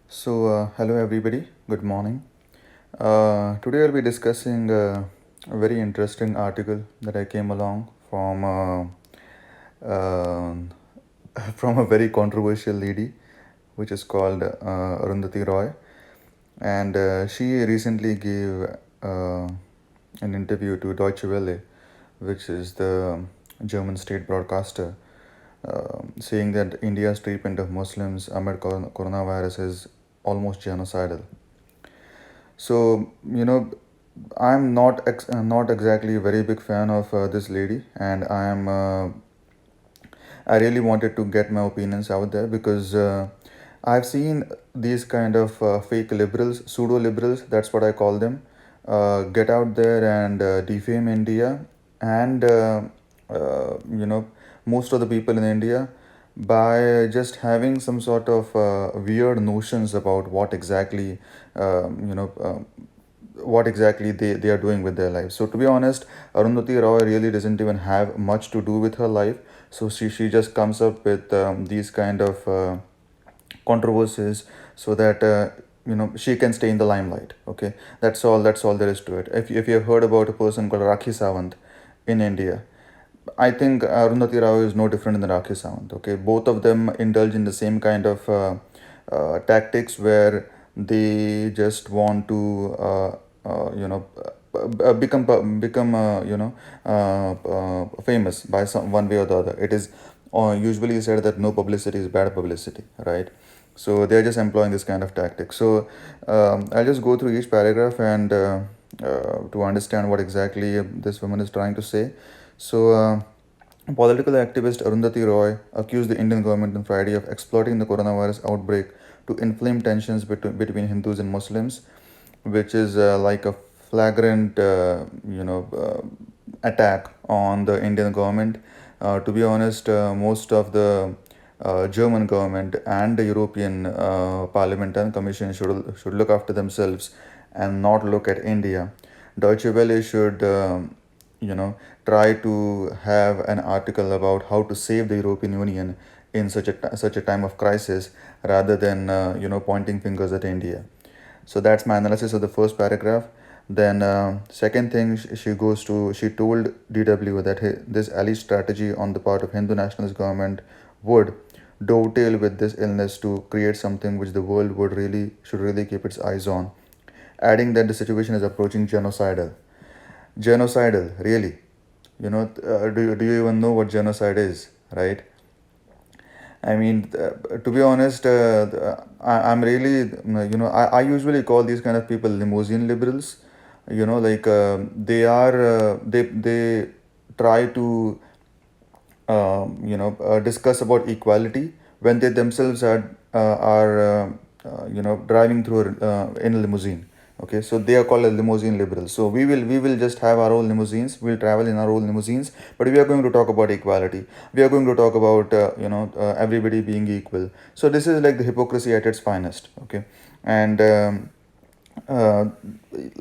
Hello everybody, good morning. Today I'll be discussing a very interesting article that I came along from uh, from a very controversial lady, which is called Arundhati Roy, and she recently gave uh, an interview to Deutsche Welle, which is the German state broadcaster, saying that India's treatment of Muslims amid coronavirus is almost genocidal. So, I'm not exactly a very big fan of this lady, and I really wanted to get my opinions out there because I've seen these kind of fake liberals, pseudo liberals, that's what I call them, get out there and defame India and most of the people in India by just having some sort of weird notions about what exactly they are doing with their lives. So to be honest, Arundhati Roy really doesn't even have much to do with her life. So she just comes up with these kind of controversies so that she can stay in the limelight. Okay, that's all there is to it. If you have heard about a person called Rakhi Sawant in India, I think Arundhati Rao is no different than Rakhi Sawant. Okay, both of them indulge in the same kind of tactics where they just want to, become famous by some one way or the other. It is usually said that no publicity is bad publicity, right? So they're just employing this kind of tactic. So I'll just go through each paragraph and to understand what exactly this woman is trying to say. So, political activist Arundhati Roy accused the Indian government on Friday of exploiting the coronavirus outbreak to inflame tensions between Hindus and Muslims, which is like a flagrant, attack on the Indian government. To be honest, most of the German government and the European Parliament and Commission should look after themselves and not look at India. Deutsche Welle should, try to have an article about how to save the European Union in such a time of crisis, rather than pointing fingers at India. So that's my analysis of the first paragraph. Then second thing, she told DW that this alleged strategy on the part of Hindu nationalist government would dovetail with this illness to create something which the world should really keep its eyes on, adding that the situation is approaching genocidal. Genocidal, really? Do you even know what genocide is, right? I mean, to be honest, I'm really, I usually call these kind of people limousine liberals. Like they try to, discuss about equality when they themselves are driving through in a limousine. Okay, so they are called a limousine liberals. So we will just have our own limousines. We'll travel in our own limousines, but we are going to talk about equality. We are going to talk about everybody being equal. So this is like the hypocrisy at its finest. Okay, and uh,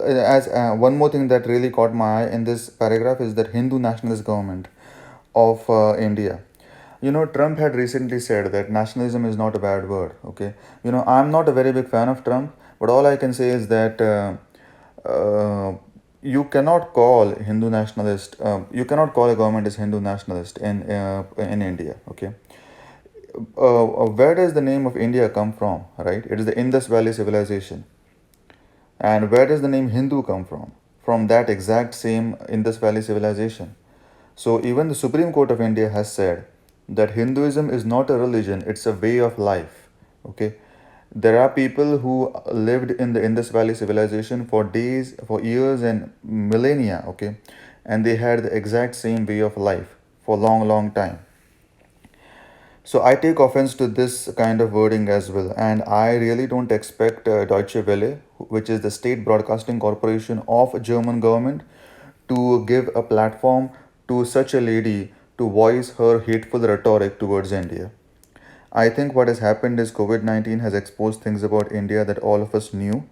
as one more thing that really caught my eye in this paragraph is that Hindu nationalist government of India. Trump had recently said that nationalism is not a bad word. Okay, I'm not a very big fan of Trump, but all I can say is that you cannot call Hindu nationalist. You cannot call a government as Hindu nationalist in India. Okay, where does the name of India come from? Right, it is the Indus Valley civilization. And where does the name Hindu come from? From that exact same Indus Valley civilization. So even the Supreme Court of India has said that Hinduism is not a religion, it's a way of life. Okay. There are people who lived in the Indus Valley civilization for days, for years and millennia, okay, and they had the exact same way of life for long, long time. So I take offense to this kind of wording as well, and I really don't expect Deutsche Welle, which is the state broadcasting corporation of German government, to give a platform to such a lady to voice her hateful rhetoric towards India. I think what has happened is COVID-19 has exposed things about India that all of us knew.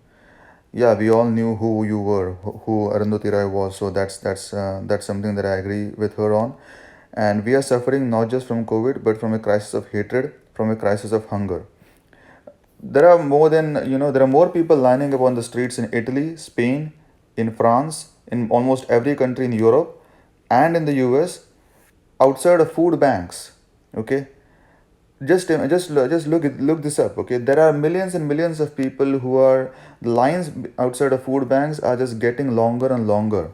Yeah, we all knew who you were, who Arundhati Roy was. So that's something that I agree with her on. And we are suffering not just from COVID, but from a crisis of hatred, from a crisis of hunger. There are more than, there are more people lining up on the streets in Italy, Spain, in France, in almost every country in Europe and in the US outside of food banks. Okay, just look this up. Okay, there are millions and millions of people who are, the lines outside of food banks are just getting longer and longer.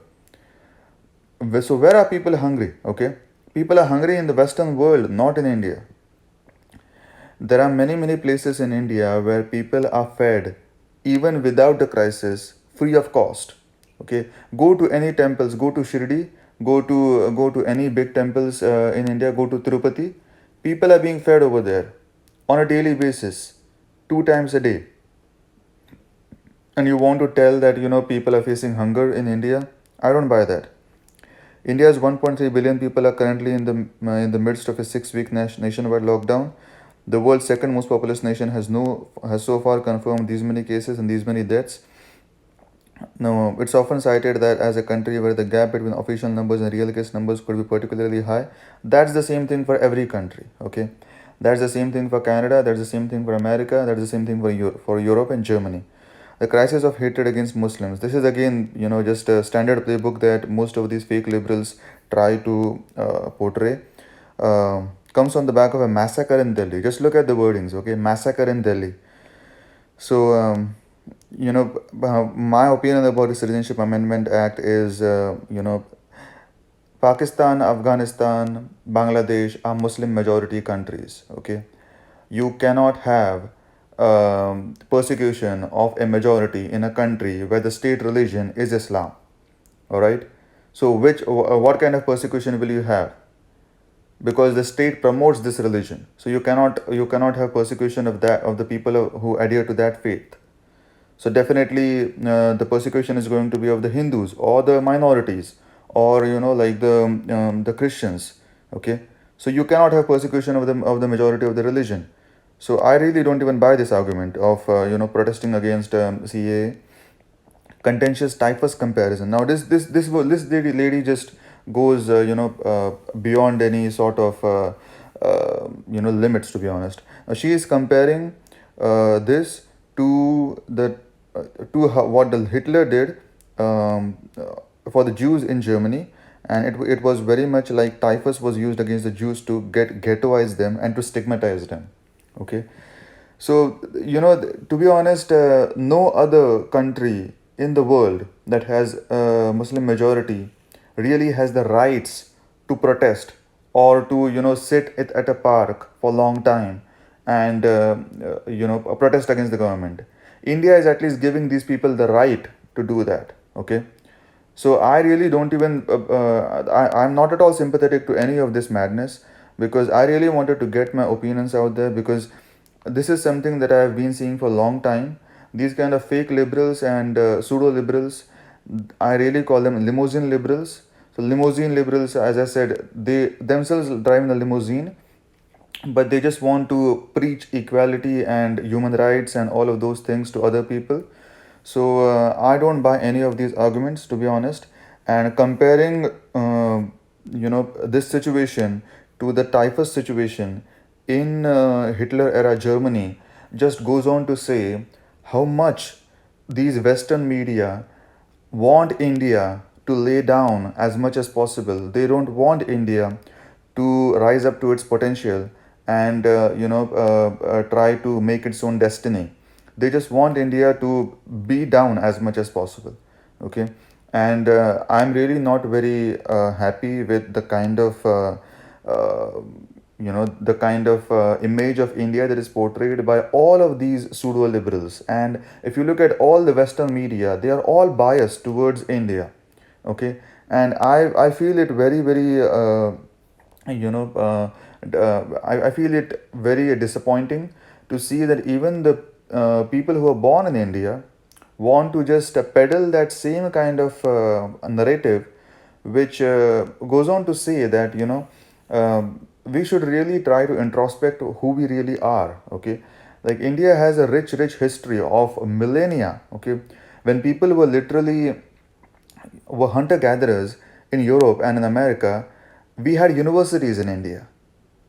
So where are people hungry? Okay, people are hungry in the Western world, not in India. There are many places in India where people are fed even without the crisis, free of cost. Okay, go to any temples, go to Shirdi, go to any big temples in India, go to Tirupati. People are being fed over there on a daily basis, 2 times a day. And you want to tell that people are facing hunger in India? I don't buy that. India's 1.3 billion people are currently in the midst of a 6-week nationwide lockdown. The world's second most populous nation has so far confirmed these many cases and these many deaths. Now, it's often cited that as a country where the gap between official numbers and real case numbers could be particularly high. That's the same thing for every country. Okay, that's the same thing for Canada. That's the same thing for America. That's the same thing for Europe and Germany. The crisis of hatred against Muslims. This is again, just a standard playbook that most of these fake liberals try to portray. Comes on the back of a massacre in Delhi. Just look at the wordings, okay? Massacre in Delhi. So, my opinion about the Citizenship Amendment Act is, Pakistan, Afghanistan, Bangladesh are Muslim majority countries, okay? You cannot have persecution of a majority in a country where the state religion is Islam. All right. So, what kind of persecution will you have? Because the state promotes this religion, so you cannot have persecution of the people who adhere to that faith. So definitely, the persecution is going to be of the Hindus or the minorities, or like the Christians. Okay, so you cannot have persecution of the majority of the religion. So I really don't even buy this argument of protesting against CA. Contentious typhus comparison. Now this lady just goes beyond any sort of limits, to be honest. She is comparing this to the what the Hitler did for the Jews in Germany, and it was very much like typhus was used against the Jews to ghettoize them and to stigmatize them. Okay, so to be honest, no other country in the world that has a Muslim majority really has the rights to protest or to sit at a park for a long time and protest against the government. India is at least giving these people the right to do that. Okay, so I really don't even I'm not at all sympathetic to any of this madness, because I really wanted to get my opinions out there, because this is something that I have been seeing for a long time. These kind of fake liberals and pseudo liberals, I really call them limousine liberals. So limousine liberals, as I said, they themselves drive in a limousine, but they just want to preach equality and human rights and all of those things to other people. So I don't buy any of these arguments, to be honest. And comparing this situation to the typhus situation in Hitler era Germany just goes on to say how much these Western media want India to lay down as much as possible. They don't want India to rise up to its potential and try to make its own destiny. They just want India to be down as much as possible. Okay, and I'm really not very happy with the kind of image of India that is portrayed by all of these pseudo liberals. And if you look at all the Western media, they are all biased towards India. Okay, and I feel it very very I feel it very disappointing to see that even the people who are born in India want to just peddle that same kind of narrative, which goes on to say that we should really try to introspect who we really are. Okay, like India has a rich history of millennia. Okay, when people were hunter gatherers in Europe and in America, we had universities in India.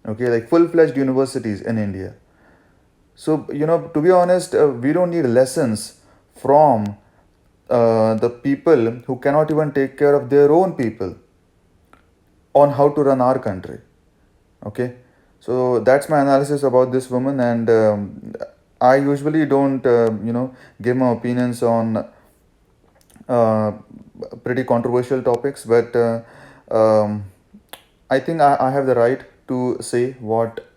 Okay, like full fledged universities in India. So, to be honest, we don't need lessons from the people who cannot even take care of their own people on how to run our country. Okay, so that's my analysis about this woman, and I usually don't, give my opinions on uh, pretty controversial topics, but um, I think I have the right to say what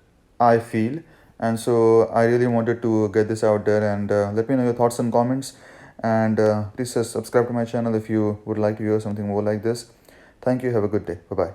I feel, and so I really wanted to get this out there. And let me know your thoughts and comments, and please subscribe to my channel if you would like to hear something more like this. Thank you. Have a good day. Bye bye.